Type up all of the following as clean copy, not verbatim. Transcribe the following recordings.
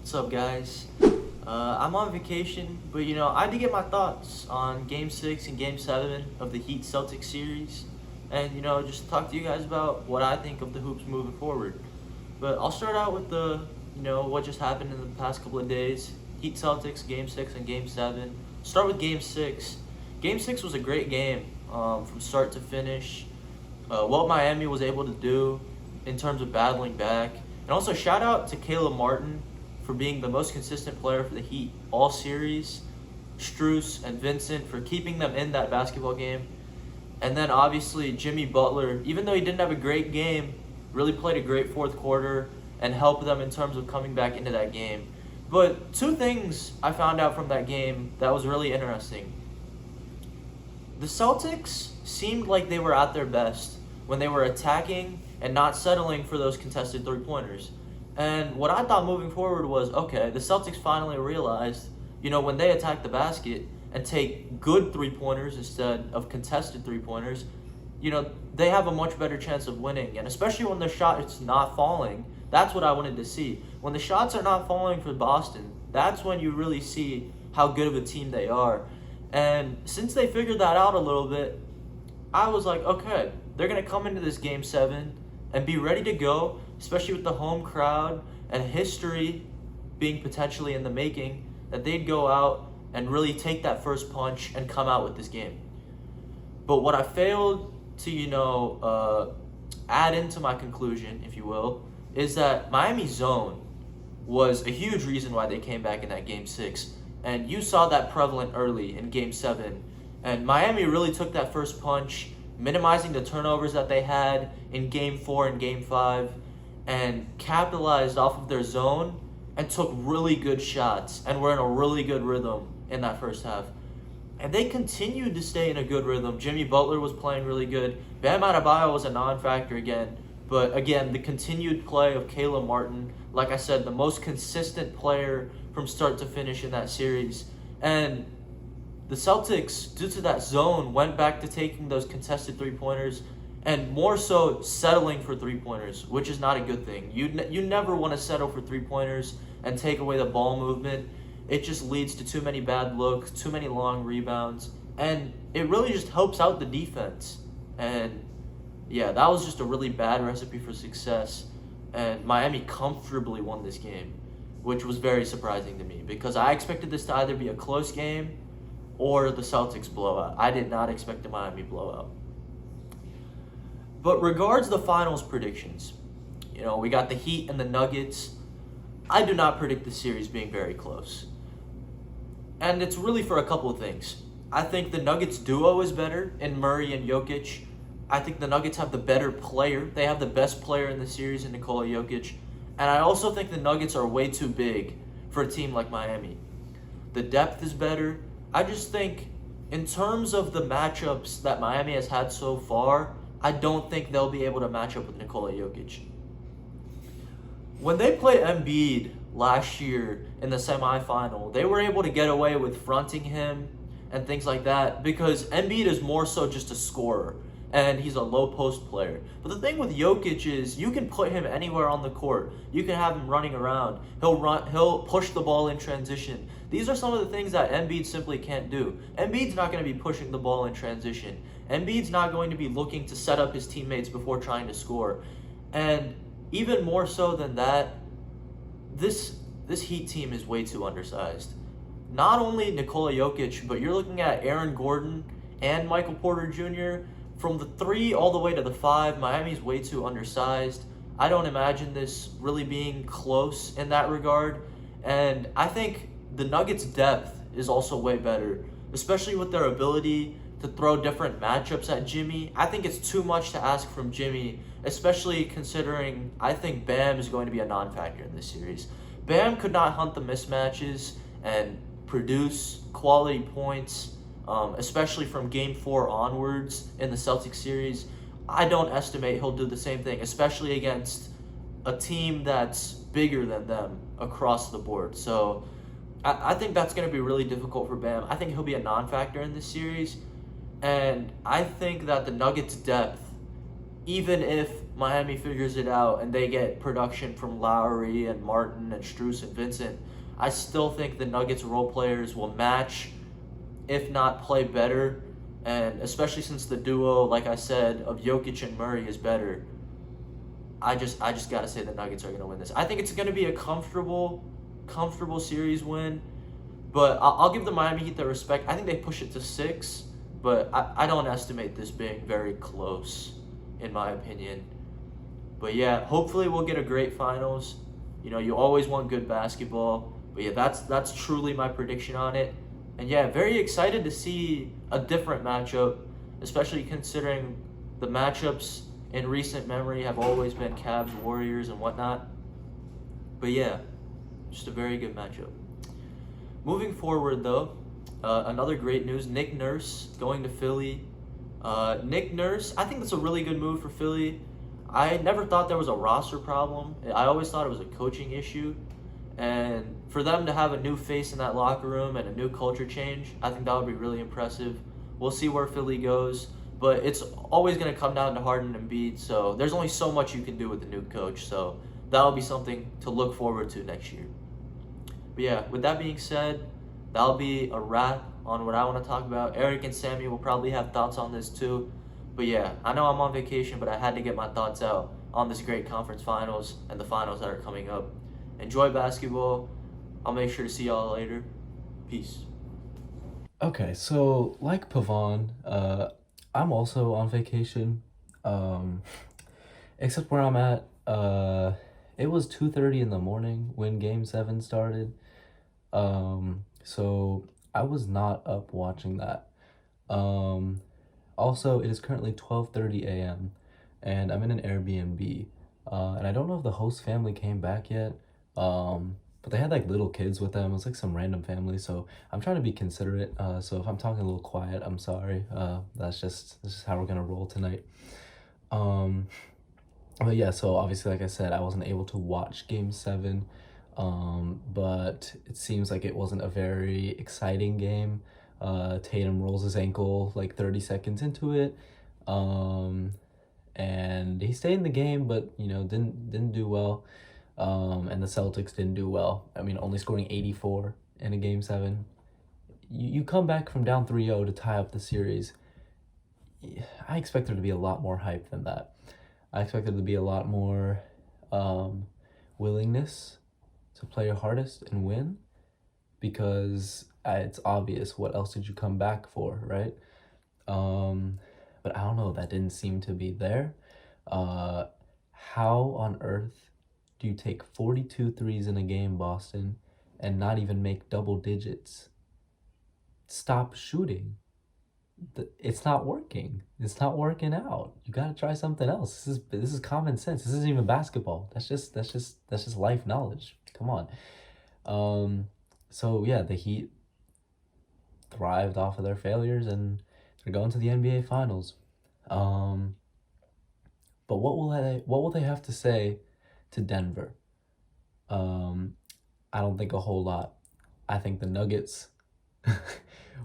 What's up, guys? I'm on vacation, but I had to get my thoughts on Game 6 and Game 7 of the Heat Celtics series, and just talk to you guys about what I think of the hoops moving forward. But I'll start out with what just happened in the past couple of days. Heat Celtics, Game 6 and Game 7. Start with Game 6. Game 6 was a great game from start to finish. What Miami was able to do in terms of battling back. And also shout out to Caleb Martin for being the most consistent player for the Heat all series. Strus and Vincent for keeping them in that basketball game. And then obviously Jimmy Butler, even though he didn't have a great game, really played a great fourth quarter and helped them in terms of coming back into that game. But two things I found out from that game that was really interesting. The Celtics seemed like they were at their best when they were attacking and not settling for those contested three-pointers. And what I thought moving forward was, okay, the Celtics finally realized, when they attack the basket and take good three-pointers instead of contested three-pointers, they have a much better chance of winning. And especially when the shot is not falling, that's what I wanted to see. When the shots are not falling for Boston, that's when you really see how good of a team they are. And since they figured that out a little bit, I was like, okay, they're going to come into this Game 7 and be ready to go, especially with the home crowd and history being potentially in the making, that they'd go out and really take that first punch and come out with this game. But what I failed to, add into my conclusion, if you will, is that Miami's zone was a huge reason why they came back in that Game 6. And you saw that prevalent early in Game 7. And Miami really took that first punch, minimizing the turnovers that they had in Game 4 and Game 5, and capitalized off of their zone and took really good shots and were in a really good rhythm in that first half. And they continued to stay in a good rhythm. Jimmy Butler was playing really good. Bam Adebayo was a non-factor again. But again, the continued play of Caleb Martin, like I said, the most consistent player from start to finish in that series. And the Celtics, due to that zone, went back to taking those contested three-pointers and more so settling for three-pointers, which is not a good thing. You never want to settle for three-pointers and take away the ball movement. It just leads to too many bad looks, too many long rebounds, and it really just helps out the defense. And yeah, that was just a really bad recipe for success, and Miami comfortably won this game, which was very surprising to me because I expected this to either be a close game or the Celtics blowout. I did not expect the Miami blowout. But regards the finals predictions, we got the Heat and the Nuggets. I do not predict the series being very close. And it's really for a couple of things. I think the Nuggets duo is better in Murray and Jokic. I think the Nuggets have the better player. They have the best player in the series in Nikola Jokic. And I also think the Nuggets are way too big for a team like Miami. The depth is better. I just think in terms of the matchups that Miami has had so far, I don't think they'll be able to match up with Nikola Jokic. When they played Embiid last year in the semifinal, they were able to get away with fronting him and things like that because Embiid is more so just a scorer and he's a low post player. But the thing with Jokic is you can put him anywhere on the court. You can have him running around. He'll push the ball in transition. These are some of the things that Embiid simply can't do. Embiid's not going to be pushing the ball in transition. Embiid's not going to be looking to set up his teammates before trying to score. And even more so than that, this Heat team is way too undersized. Not only Nikola Jokic, but you're looking at Aaron Gordon and Michael Porter Jr. From the 3 all the way to the 5, Miami's way too undersized. I don't imagine this really being close in that regard. And I think the Nuggets' depth is also way better, especially with their ability to throw different matchups at Jimmy. I think it's too much to ask from Jimmy, especially considering I think Bam is going to be a non-factor in this series. Bam could not hunt the mismatches and produce quality points, especially from Game 4 onwards in the Celtics series. I don't estimate he'll do the same thing, especially against a team that's bigger than them across the board. So I think that's going to be really difficult for Bam. I think he'll be a non-factor in this series. And I think that the Nuggets' depth even if Miami figures it out and they get production from Lowry and Martin and Strus and Vincent, I still think the Nuggets role players will match, if not play better. And especially since the duo, like I said, of Jokic and Murray is better, I just gotta say the Nuggets are gonna win this. I think it's gonna be a comfortable series win, but I'll give the Miami Heat their respect. I think they push it to 6, but I don't estimate this being very close, in my opinion. But yeah, hopefully we'll get a great finals. You know, you always want good basketball. But yeah, that's truly my prediction on it. And yeah, very excited to see a different matchup, especially considering the matchups in recent memory have always been Cavs, Warriors, and whatnot. But yeah, just a very good matchup. Moving forward, though, another great news: Nick Nurse going to Philly. Nick Nurse, I think that's a really good move for Philly. I never thought there was a roster problem. I always thought it was a coaching issue. And for them to have a new face in that locker room and a new culture change, I think that would be really impressive. We'll see where Philly goes, but it's always going to come down to Harden and Embiid, so there's only so much you can do with the new coach, so that'll be something to look forward to next year. But yeah, with that being said, that'll be a wrap on what I want to talk about. Eric and Sammy will probably have thoughts on this too. But yeah, I know I'm on vacation, but I had to get my thoughts out on this great conference finals and the finals that are coming up. Enjoy basketball. I'll make sure to see y'all later. Peace. Okay, so like Pavan, I'm also on vacation. Um, except where I'm at, it was 2:30 in the morning when Game 7 started. So I was not up watching that. Um, Also, it is currently 12:30 a.m. and I'm in an Airbnb. And I don't know if the host family came back yet. But they had like little kids with them. It was like some random family, so I'm trying to be considerate. So if I'm talking a little quiet, I'm sorry. That's just how we're gonna roll tonight. Um, but yeah, so obviously, like I said, I wasn't able to watch Game 7. But it seems like it wasn't a very exciting game. Tatum rolls his ankle like 30 seconds into it. Um, and he stayed in the game, but didn't do well. And the Celtics didn't do well. I mean, only scoring 84 in a Game 7. You come back from down 3-0 to tie up the series. I expect there to be a lot more hype than that. I expect there to be a lot more um, willingness to play your hardest and win, because it's obvious. What else did you come back for, right? Um, but I don't know. That didn't seem to be there. Uh, how on earth do you take 42 threes in a game, Boston, and not even make double digits? Stop shooting. It's not working. It's not working out. You gotta try something else. This is common sense. This isn't even basketball. That's just life knowledge. Come on. Um, so yeah, the Heat thrived off of their failures and they're going to the NBA Finals. Um, but what will they have to say to Denver? Um, I don't think a whole lot. I think the Nuggets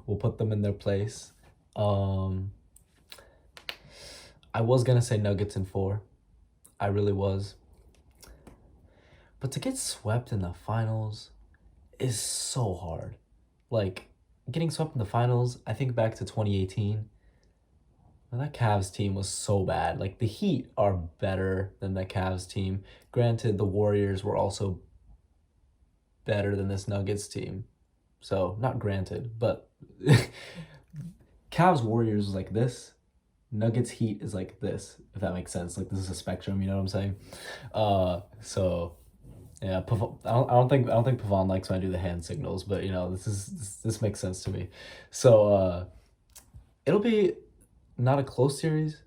will put them in their place. Um, I was gonna say Nuggets in 4. I really was. But to get swept in the finals is so hard. Like, getting swept in the finals, I think back to 2018. That Cavs team was so bad. Like, the Heat are better than the Cavs team. Granted, the Warriors were also better than this Nuggets team. So, not granted, but Cavs Warriors is like this. Nuggets Heat is like this, if that makes sense. Like, this is a spectrum, you know what I'm saying? So yeah, I don't think Pavan likes when I do the hand signals, but this makes sense to me. So it'll be not a close series,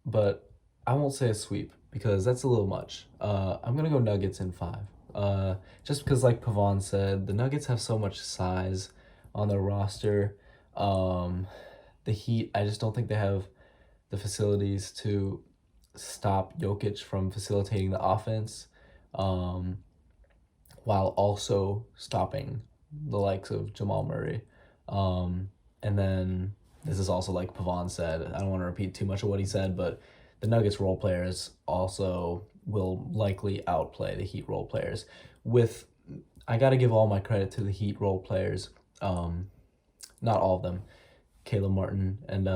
but I won't say a sweep because that's a little much. I'm gonna go Nuggets in 5. Just because, like Pavan said, the Nuggets have so much size on their roster. Um, the Heat, I just don't think they have the facilities to stop Jokic from facilitating the offense, um, while also stopping the likes of Jamal Murray. And then this is also like Pavan said. I don't want to repeat too much of what he said, but the Nuggets role players also will likely outplay the Heat role players. I got to give all my credit to the Heat role players. Not all of them. Caleb Martin and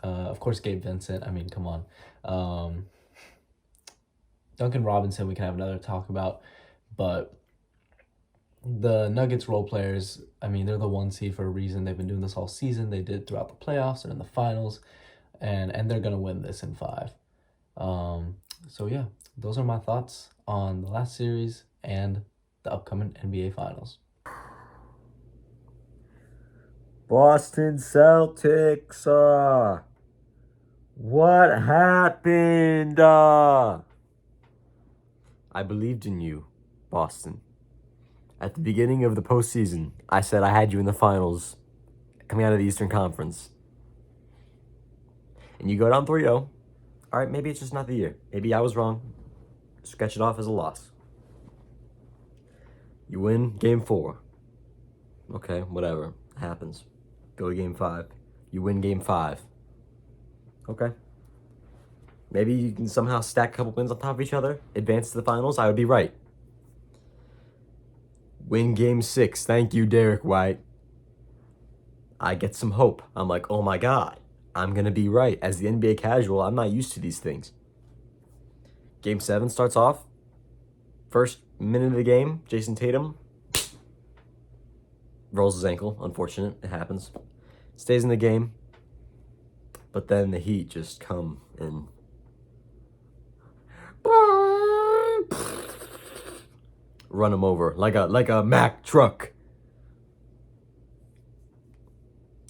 of course Gabe Vincent. I mean, come on. Duncan Robinson we can have another talk about, but the Nuggets role players, I mean, they're the 1 seed for a reason. They've been doing this all season. They did throughout the playoffs and in the finals, and they're gonna win this in 5. So yeah, those are my thoughts on the last series and the upcoming NBA Finals. Boston Celtics, what happened? I believed in you, Boston. At the beginning of the postseason, I said I had you in the finals coming out of the Eastern Conference. And you go down 3-0. All right, maybe it's just not the year. Maybe I was wrong. Sketch it off as a loss. You win Game 4. Okay, whatever. Happens. Go to Game 5. You win Game 5. Okay. Maybe you can somehow stack a couple wins on top of each other, advance to the finals. I would be right. Win Game 6. Thank you, Derek White. I get some hope. I'm like, oh my God, I'm going to be right. As the NBA casual, I'm not used to these things. Game 7 starts off. First minute of the game, Jason Tatum rolls his ankle. Unfortunate. It happens. Stays in the game. But then the Heat just come and run him over like a Mack truck.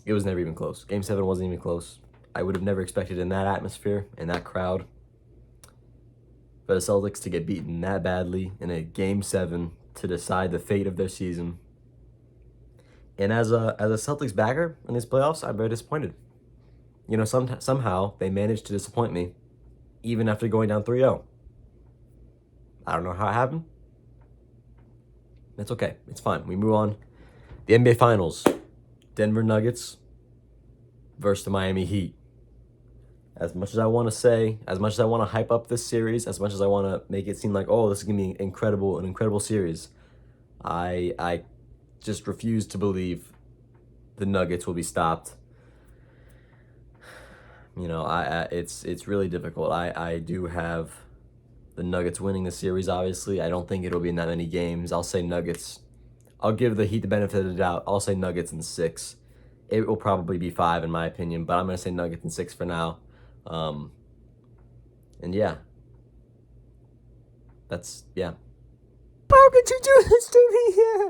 It was never even close. Game 7 wasn't even close. I would have never expected in that atmosphere, in that crowd, for the Celtics to get beaten that badly in a Game 7 to decide the fate of their season. And as a Celtics backer in these playoffs, I'm very disappointed. You know, somehow they managed to disappoint me, even after going down 3-0. I don't know how it happened. It's okay. It's fine. We move on. The NBA Finals. Denver Nuggets versus the Miami Heat. As much as I want to say, as much as I want to hype up this series, as much as I want to make it seem like, oh, this is going to be an incredible series, I just refuse to believe the Nuggets will be stopped. You know, it's really difficult. I do have the Nuggets winning the series, obviously. I don't think it'll be in that many games. I'll say Nuggets. I'll give the Heat the benefit of the doubt. I'll say Nuggets in 6. It will probably be 5 in my opinion, but I'm going to say Nuggets in 6 for now. And yeah. How could you do this to me?